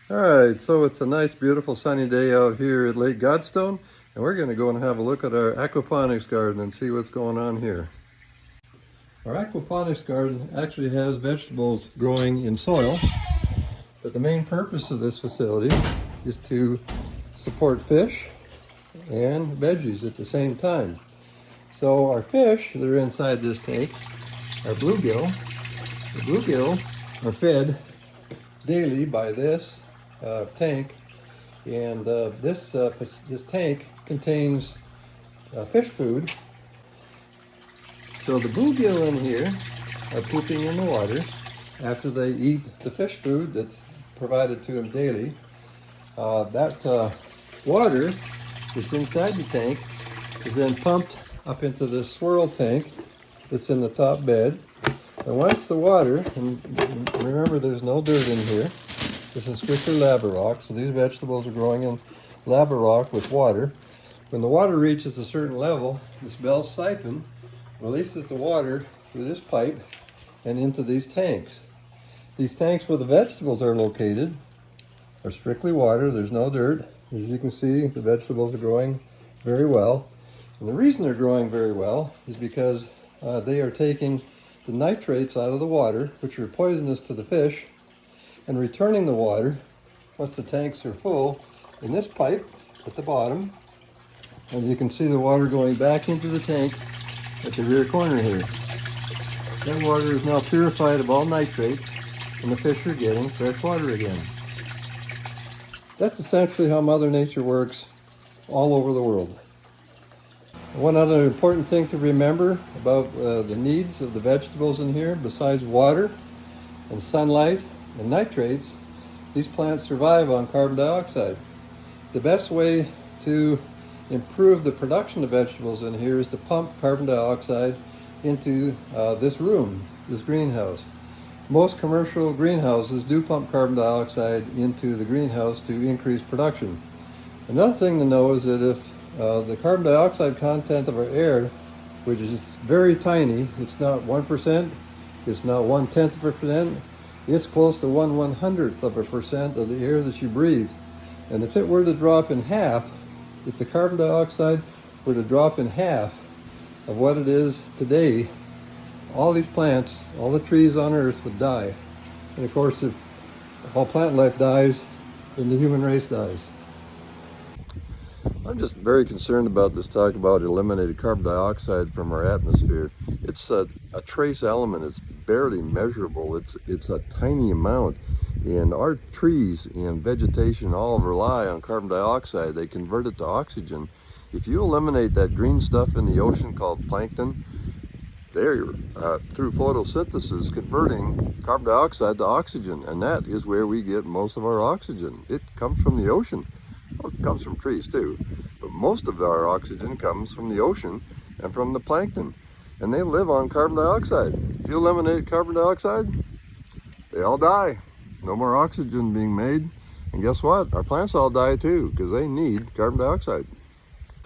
All right, so it's a nice, beautiful, sunny day out here at Lake Godstone, and we're going to go and have a look at our aquaponics garden and see what's going on here. Our aquaponics garden actually has vegetables growing in soil, but the main purpose of this facility is to support fish and veggies at the same time. So our fish that are inside this tank are bluegill. The bluegill are fed daily by this tank, and this tank contains fish food. So the bluegill in here are pooping in the water after they eat the fish food that's provided to them daily. That water that's inside the tank is then pumped up into this swirl tank that's in the top bed. And once the water, and remember there's no dirt in here, this is strictly lava rock, so these vegetables are growing in lava rock with water. When the water reaches a certain level, this bell siphon releases the water through this pipe and into these tanks. These tanks where the vegetables are located are strictly water, there's no dirt. As you can see, the vegetables are growing very well. And the reason they're growing very well is because they are taking the nitrates out of the water, which are poisonous to the fish, and returning the water, once the tanks are full, in this pipe at the bottom. And you can see the water going back into the tank at the rear corner here. That water is now purified of all nitrates, and the fish are getting fresh water again. That's essentially how Mother Nature works all over the world. One other important thing to remember about the needs of the vegetables in here, besides water and sunlight and nitrates, these plants survive on carbon dioxide. The best way to improve the production of vegetables in here is to pump carbon dioxide into this room, this greenhouse. Most commercial greenhouses do pump carbon dioxide into the greenhouse to increase production. Another thing to know is that if the carbon dioxide content of our air, which is very tiny, it's not 1%, it's not 1/10%, it's close to 1/100% of the air that you breathe. And if it were to drop in half, if the carbon dioxide were to drop in half of what it is today, all these plants, all the trees on Earth would die. And of course, if all plant life dies, then the human race dies. I'm just very concerned about this talk about eliminated carbon dioxide from our atmosphere. It's a trace element. It's barely measurable. It's a tiny amount. And our trees and vegetation all rely on carbon dioxide. They convert it to oxygen. If you eliminate that green stuff in the ocean called plankton, they're through photosynthesis converting carbon dioxide to oxygen, and that is where we get most of our oxygen. It comes from the ocean. Well, it comes from trees too, but most of our oxygen comes from the ocean and from the plankton, and they live on carbon dioxide. If you eliminate carbon dioxide, they all die. No more oxygen being made, and guess what? Our plants all die too, because they need carbon dioxide.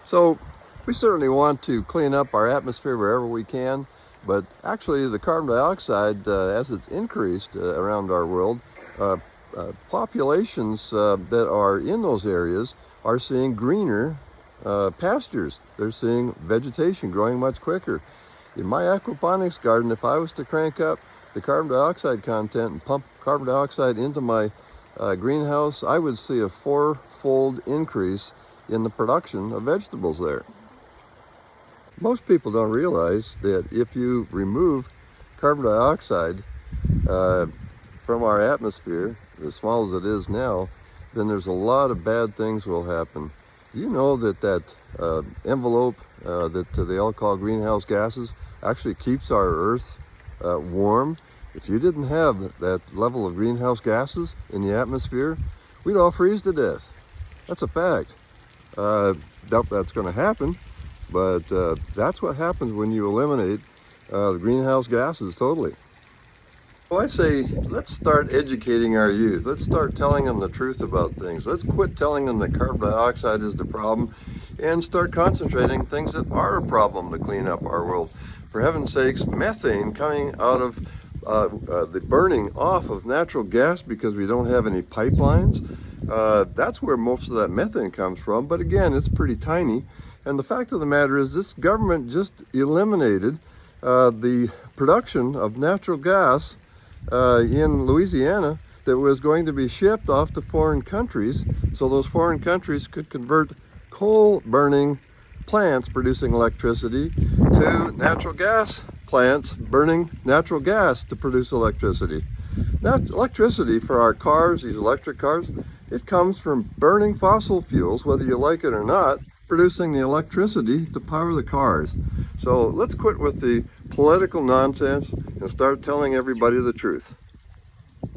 So we certainly want to clean up our atmosphere wherever we can, but actually the carbon dioxide, as it's increased around our world, populations that are in those areas are seeing greener pastures. They're seeing vegetation growing much quicker. In my aquaponics garden, if I was to crank up the carbon dioxide content and pump carbon dioxide into my greenhouse, I would see a 4-fold increase in the production of vegetables there. Most people don't realize that if you remove carbon dioxide from our atmosphere, as small as it is now, then there's a lot of bad things will happen. You know that envelope that they all call greenhouse gases actually keeps our Earth warm. If you didn't have that level of greenhouse gases in the atmosphere, we'd all freeze to death. That's a fact. Doubt that's going to happen, but that's what happens when you eliminate the greenhouse gases totally. So I say, let's start educating our youth. Let's start telling them the truth about things. Let's quit telling them that carbon dioxide is the problem and start concentrating things that are a problem to clean up our world. For heaven's sakes, methane coming out of the burning off of natural gas because we don't have any pipelines. That's where most of that methane comes from, but again, it's pretty tiny. And the fact of the matter is this government just eliminated the production of natural gas in Louisiana that was going to be shipped off to foreign countries, so those foreign countries could convert coal burning plants producing electricity to natural gas plants burning natural gas to produce electricity. Now, electricity for our cars, these electric cars, it comes from burning fossil fuels, whether you like it or not, producing the electricity to power the cars. So let's quit with the political nonsense and start telling everybody the truth.